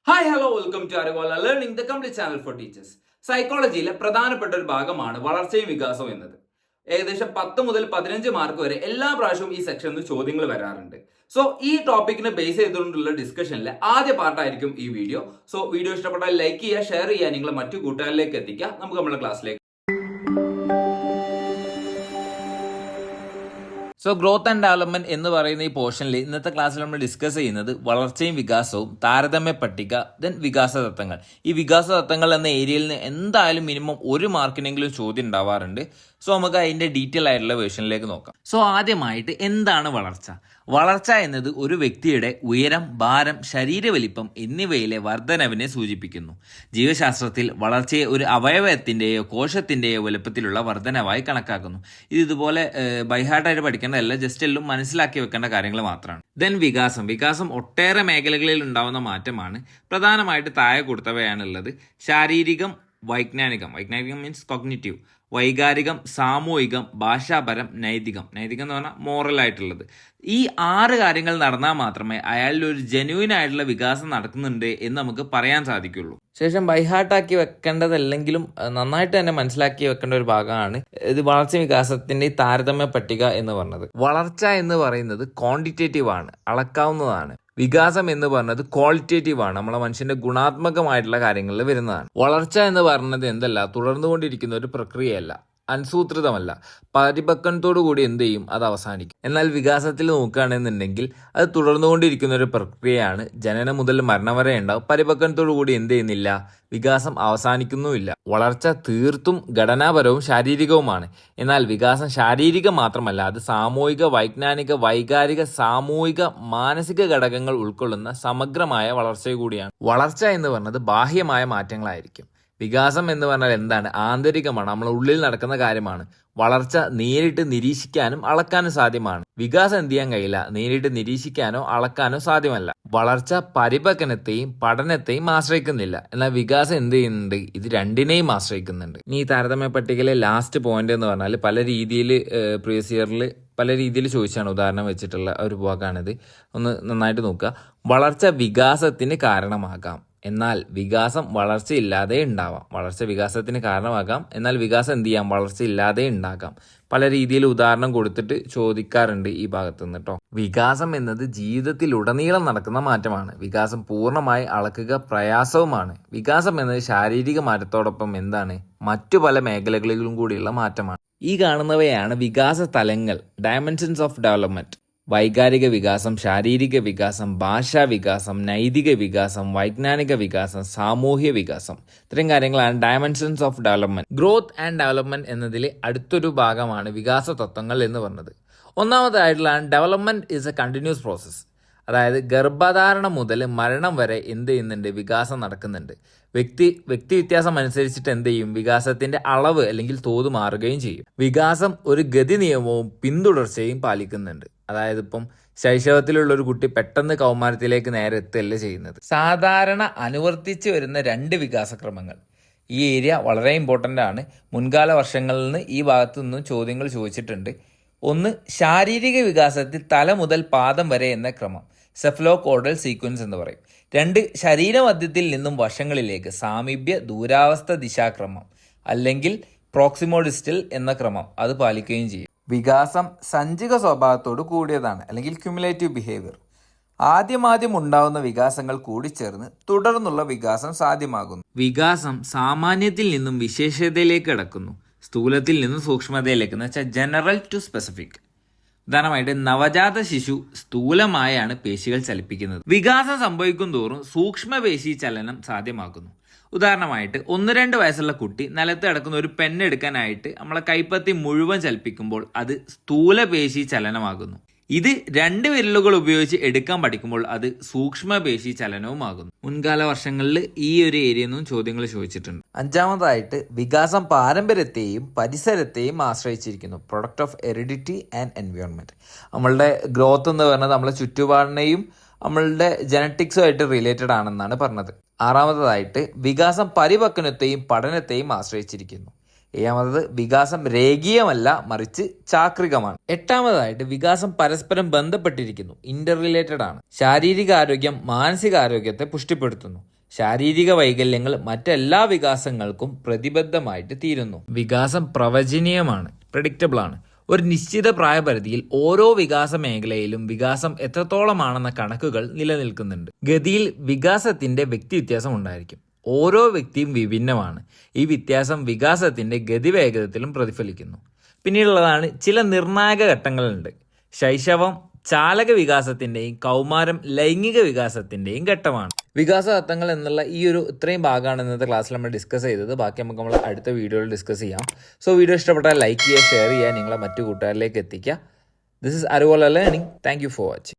Hi hello welcome to Arivaala learning the complete channel for teachers. സൈക്കോളജിയിലെ പ്രധാനപ്പെട്ട ഒരു ഭാഗമാണ് വളർച്ചയും വികാസവും എന്നത്. ഏകദേശം 10 മുതൽ 15 മാർക്ക് വരെ എല്ലാ പ്രാവശ്യവും ഈ സെക്ഷനിൽ നിന്ന് ചോദ്യങ്ങൾ വരാറുണ്ട്. സോ ഈ ടോപ്പിക്കിനെ ബേസ് ചെയ്തുകൊണ്ടുള്ള ഡിസ്കഷനിലെ ആദ്യ പാർട്ടായിരിക്കും ഈ വീഡിയോ. സോ വീഡിയോ ഇഷ്ടപ്പെട്ടാൽ ലൈക്ക് ചെയ്യുക, ഷെയർ ചെയ്യുക, നിങ്ങളെ മറ്റു കൂട്ടുകാരിലേക്ക് എത്തിക്കുക. നമുക്ക് നമ്മുടെ ക്ലാസ്സിലേക്ക്. സോ ഗ്രോത്ത് ആൻഡ് ഡെവലപ്മെന്റ് എന്ന് പറയുന്ന ഈ പോർഷനിൽ ഇന്നത്തെ ക്ലാസ്സിൽ നമ്മൾ ഡിസ്കസ് ചെയ്യുന്നത് വളർച്ചയും വികാസവും, താരതമ്യ പട്ടിക, ദെൻ വികാസ തത്വങ്ങൾ. ഈ വികാസ തത്വങ്ങൾ എന്ന ഏരിയയിൽ നിന്ന് എന്തായാലും മിനിമം 1 മാർക്കിനെങ്കിലും ചോദ്യം ഉണ്ടാവാറുണ്ട്. സോ നമുക്ക് അതിന്റെ ഡീറ്റെയിൽ ആയിട്ടുള്ള വേർഷനിലേക്ക് നോക്കാം. സോ ആദ്യമായിട്ട് എന്താണ് വളർച്ച? വളർച്ച എന്നത് ഒരു വ്യക്തിയുടെ ഉയരം, ഭാരം, ശരീരവലിപ്പം എന്നിവയിലെ വർധനവിനെ സൂചിപ്പിക്കുന്നു. ജീവശാസ്ത്രത്തിൽ വളർച്ചയെ ഒരു അവയവത്തിന്റെയോ കോശത്തിന്റെയോ വലുപ്പത്തിലുള്ള വർധനവായി കണക്കാക്കുന്നു. ഇതുപോലെ ബൈഹാർട്ടായിട്ട് പഠിക്കേണ്ടതല്ല, ജസ്റ്റ് എല്ലാം മനസ്സിലാക്കി വെക്കേണ്ട കാര്യങ്ങൾ മാത്രമാണ്. ദെൻ വികാസം ഒട്ടേറെ മേഖലകളിൽ ഉണ്ടാവുന്ന മാറ്റമാണ്. പ്രധാനമായിട്ട് താഴെ കൊടുത്തവയാണുള്ളത്. ശാരീരികം, വൈജ്ഞാനികം മീൻസ് കോഗ്നിറ്റീവ്, വൈകാരികം, സാമൂഹികം, ഭാഷാപരം, നൈതികം എന്ന് പറഞ്ഞാൽ മോറൽ ആയിട്ടുള്ളത്. ഈ 6 കാര്യങ്ങൾ നടന്നാൽ മാത്രമേ അയാളിൽ ഒരു ജെന്യൂൻ ആയിട്ടുള്ള വികാസം നടക്കുന്നുണ്ട് എന്ന് നമുക്ക് പറയാൻ സാധിക്കുള്ളൂ. ശേഷം ബൈഹാർട്ടാക്കി വെക്കേണ്ടതല്ലെങ്കിലും നന്നായിട്ട് തന്നെ മനസ്സിലാക്കി വെക്കേണ്ട ഒരു ഭാഗമാണ് ഇത് വളർച്ച വികാസത്തിന്റെ താരതമ്യ പട്ടിക എന്ന് പറഞ്ഞത്. വളർച്ച എന്ന് പറയുന്നത് ക്വാണ്ടിറ്റേറ്റീവ് ആണ്, അളക്കാവുന്നതാണ്. വികാസം എന്ന് പറഞ്ഞത് ക്വാളിറ്റേറ്റീവ് ആണ്, നമ്മളെ മനുഷ്യന്റെ ഗുണാത്മകമായിട്ടുള്ള കാര്യങ്ങളിൽ വരുന്നതാണ്. വളർച്ച എന്ന് പറയുന്നത് എന്തല്ല, തുടർന്നുകൊണ്ടിരിക്കുന്ന ഒരു പ്രക്രിയയല്ല, അൻസൂത്രിതമല്ല, പരിപക്വത്തോടു കൂടി എന്ത് ചെയ്യും, അത് അവസാനിക്കും. എന്നാൽ വികാസത്തിൽ നോക്കുകയാണെന്നുണ്ടെങ്കിൽ അത് തുടർന്നുകൊണ്ടിരിക്കുന്ന ഒരു പ്രക്രിയയാണ്. ജനനം മുതൽ മരണം വരെ ഉണ്ടാവും. പരിപക്വത്തോടു കൂടി എന്ത് ചെയ്യുന്നില്ല, വികാസം അവസാനിക്കുന്നുമില്ല. വളർച്ച തീർത്തും ഘടനാപരവും ശാരീരികവുമാണ്. എന്നാൽ വികാസം ശാരീരികം മാത്രമല്ല, അത് സാമൂഹിക, വൈജ്ഞാനിക, വൈകാരിക, സാമൂഹിക, മാനസിക ഘടകങ്ങൾ ഉൾക്കൊള്ളുന്ന സമഗ്രമായ വളർച്ച കൂടിയാണ്. വളർച്ച എന്ന് പറയുന്നത് ബാഹ്യമായ മാറ്റങ്ങളായിരിക്കും. വികാസം എന്ന് പറഞ്ഞാൽ എന്താണ്, ആന്തരികമാണ്, നമ്മളെ ഉള്ളിൽ നടക്കുന്ന കാര്യമാണ്. വളർച്ച നേരിട്ട് നിരീക്ഷിക്കാനും അളക്കാനും സാധ്യമാണ്. വികാസം എന്ത് ചെയ്യാൻ കഴിയില്ല, നേരിട്ട് നിരീക്ഷിക്കാനോ അളക്കാനോ സാധ്യമല്ല. വളർച്ച പരിപക്വനത്തെയും പഠനത്തെയും ആശ്രയിക്കുന്നില്ല. എന്നാൽ വികാസം എന്ത് ചെയ്യുന്നുണ്ട്, ഇത് രണ്ടിനെയും ആശ്രയിക്കുന്നുണ്ട്. ഇനി ഈ താരതമ്യ പട്ടികയിലെ ലാസ്റ്റ് പോയിന്റ് എന്ന് പറഞ്ഞാൽ പല രീതിയിൽ പ്രീവിയസ് ഇയറിൽ പല രീതിയിൽ ചോദിച്ചാണ് ഉദാഹരണം വെച്ചിട്ടുള്ള ഒരു ഭാഗമാണിത്. ഒന്ന് നന്നായിട്ട് നോക്കുക. വളർച്ച വികാസത്തിന് കാരണമാകാം, എന്നാൽ വികാസം വളർച്ചയില്ലാതെ ഉണ്ടാവാം. വളർച്ച വികാസത്തിന് കാരണമാകാം, എന്നാൽ വികാസം എന്ത് ചെയ്യാം, വളർച്ചയില്ലാതെ ഉണ്ടാകാം. പല രീതിയിൽ ഉദാഹരണം കൊടുത്തിട്ട് ചോദിക്കാറുണ്ട് ഈ ഭാഗത്ത് നിന്ന് കേട്ടോ. വികാസം എന്നത് ജീവിതത്തിലുടനീളം നടക്കുന്ന മാറ്റമാണ്. വികാസം പൂർണ്ണമായി അളക്കുക പ്രയാസവുമാണ്. വികാസം എന്നത് ശാരീരിക മാറ്റത്തോടൊപ്പം എന്താണ്, മറ്റു പല മേഖലകളിലും കൂടിയുള്ള മാറ്റമാണ്. ഈ കാണുന്നവയാണ് വികാസ തലങ്ങൾ, ഡയമെൻഷൻസ് ഓഫ് ഡെവലപ്മെന്റ്. വൈകാരിക വികാസം, ശാരീരിക വികാസം, ഭാഷാ വികാസം, നൈതിക വികാസം, വൈജ്ഞാനിക വികാസം, സാമൂഹ്യ വികാസം. ഇത്രയും കാര്യങ്ങളാണ് dimensions of development. Growth and development എന്നതിൽ അടുത്തൊരു ഭാഗമാണ് വികാസ തത്വങ്ങൾ എന്ന് പറഞ്ഞത്. ഒന്നാമതായിട്ടുള്ളതാണ് development is a continuous process. അതായത് ഗർഭധാരണം മുതൽ മരണം വരെ എന്ത് ചെയ്യുന്നുണ്ട്, വികാസം നടക്കുന്നുണ്ട്. വ്യക്തി വ്യത്യാസം അനുസരിച്ചിട്ട് എന്ത് ചെയ്യും, വികാസത്തിന്റെ അളവ് അല്ലെങ്കിൽ തോത് മാറുകയും ചെയ്യും. വികാസം ഒരു ഗതി നിയമവും പിന്തുടർച്ചയും പാലിക്കുന്നുണ്ട്. അതായത് ഇപ്പം ശൈശവത്തിലുള്ള ഒരു കുട്ടി പെട്ടെന്ന് കൗമാരത്തിലേക്ക് നേരെ എത്തുകയല്ല ചെയ്യുന്നത്. സാധാരണ അനുവർത്തിച്ച് വരുന്ന 2 വികാസക്രമങ്ങൾ. ഈ ഏരിയ വളരെ ഇമ്പോർട്ടൻ്റ് ആണ്. മുൻകാല വർഷങ്ങളിൽ നിന്ന് ഈ ഭാഗത്തു നിന്നും ചോദ്യങ്ങൾ ചോദിച്ചിട്ടുണ്ട്. ഒന്ന്, ശാരീരിക വികാസത്തിൽ തല മുതൽ പാദം വരെ എന്ന ക്രമം, സെഫലോകോർഡൽ സീക്വൻസ് എന്ന് പറയും. 2, ശരീരമധ്യത്തിൽ നിന്നും വശങ്ങളിലേക്ക്, സാമീപ്യ ദൂരാവസ്ഥ ദിശാക്രമം അല്ലെങ്കിൽ പ്രോക്സിമോഡിസ്റ്റൽ എന്ന ക്രമം, അത് പാലിക്കുകയും ചെയ്യും. വികാസം സഞ്ചിക സ്വഭാവത്തോട് കൂടിയതാണ് അല്ലെങ്കിൽ ക്യുമുലേറ്റീവ് ബിഹേവിയർ. ആദ്യം ഉണ്ടാവുന്ന വികാസങ്ങൾ കൂടിച്ചേർന്ന് തുടർന്നുള്ള വികാസം സാധ്യമാകുന്നു. വികാസം സാമാന്യത്തിൽ നിന്നും വിശേഷതയിലേക്ക് കടക്കുന്നു, സ്ഥൂലത്തിൽ നിന്നും സൂക്ഷ്മതയിലേക്ക്, എന്ന് വെച്ചാൽ ജനറൽ ടു സ്പെസിഫിക്. ഉദാഹരണമായിട്ട് നവജാത ശിശു സ്ഥൂലമായാണ് പേശികൾ ചലിപ്പിക്കുന്നത്. വികാസം സംഭവിക്കും തോറും സൂക്ഷ്മപേശി ചലനം സാധ്യമാക്കുന്നു. ഉദാഹരണമായിട്ട് 1-2 വയസ്സുള്ള കുട്ടി നിലത്ത് കിടക്കുന്ന ഒരു പെണ്ണെടുക്കാനായിട്ട് നമ്മളെ കൈപ്പത്തി മുഴുവൻ ചലിപ്പിക്കുമ്പോൾ അത് സ്ഥൂലപേശി ചലനമാകുന്നു. ഇത് 2 വിരലുകൾ ഉപയോഗിച്ച് എടുക്കാൻ പഠിക്കുമ്പോൾ അത് സൂക്ഷ്മപേശി ചലനവുമാകുന്നു. മുൻകാല വർഷങ്ങളിൽ ഈ ഒരു ഏരിയയിൽ നിന്നും ചോദ്യങ്ങൾ ചോദിച്ചിട്ടുണ്ട്. 5ാമതായിട്ട് വികാസം പാരമ്പര്യത്തെയും പരിസരത്തെയും ആശ്രയിച്ചിരിക്കുന്നു. Product of heredity and environment. നമ്മളുടെ ഗ്രോത്ത് എന്ന് പറയുന്നത് നമ്മളെ ചുറ്റുപാടിനെയും നമ്മളുടെ ജനറ്റിക്സുമായിട്ട് റിലേറ്റഡ് ആണെന്നാണ് പറഞ്ഞത്. 6ാമതായിട്ട് വികാസം പരിപക്വനത്തെയും പഠനത്തെയും ആശ്രയിച്ചിരിക്കുന്നു. ഏഴാമത് വികാസം രേഖീയമല്ല മറിച്ച് ചാക്രികമാണ്. എട്ടാമതായിട്ട് വികാസം പരസ്പരം ബന്ധപ്പെട്ടിരിക്കുന്നു, ഇന്റർ റിലേറ്റഡ് ആണ്. ശാരീരികാരോഗ്യം മാനസികാരോഗ്യത്തെ പുഷ്ടിപ്പെടുത്തുന്നു. ശാരീരിക വൈകല്യങ്ങൾ മറ്റെല്ലാ വികാസങ്ങൾക്കും പ്രതിബദ്ധമായിട്ട് തീരുന്നു. വികാസം പ്രവചനീയമാണ്, പ്രെഡിക്റ്റബിൾ ആണ്. ഒരു നിശ്ചിത പ്രായപരിധിയിൽ ഓരോ വികാസ മേഖലയിലും വികാസം എത്രത്തോളമാണെന്ന കണക്കുകൾ നിലനിൽക്കുന്നുണ്ട്. ഗതിയിൽ വികാസത്തിന്റെ വ്യക്തി വ്യത്യാസം ഉണ്ടായിരിക്കും. ഓരോ വ്യക്തിയും വിഭിന്നമാണ്. ഈ വ്യത്യാസം വികാസത്തിന്റെ ഗതിവേഗത്തിലും പ്രതിഫലിക്കുന്നു. പിന്നീടുള്ളതാണ് ചില നിർണായക ഘട്ടങ്ങളുണ്ട്. ശൈശവം ചാലക വികാസത്തിന്റെയും കൗമാരം ലൈംഗിക വികാസത്തിന്റെയും ഘട്ടമാണ്. വികാസ തത്വങ്ങൾ എന്നുള്ള ഇത്രയും ഭാഗമാണ് ഇന്നത്തെ ക്ലാസ്സിൽ നമ്മൾ ഡിസ്കസ് ചെയ്തത്. ബാക്കി നമുക്ക് നമ്മൾ അടുത്ത വീഡിയോയിൽ ഡിസ്കസ് ചെയ്യാം. സോ വീഡിയോ ഇഷ്ടപ്പെട്ടാൽ ലൈക്ക് ചെയ്യുക, ഷെയർ ചെയ്യുക, നിങ്ങളെ മറ്റു കൂട്ടുകാരിലേക്ക് എത്തിക്കുക. ദിസ് ഇസ് അറിവുള്ള learning. Thank you for watching.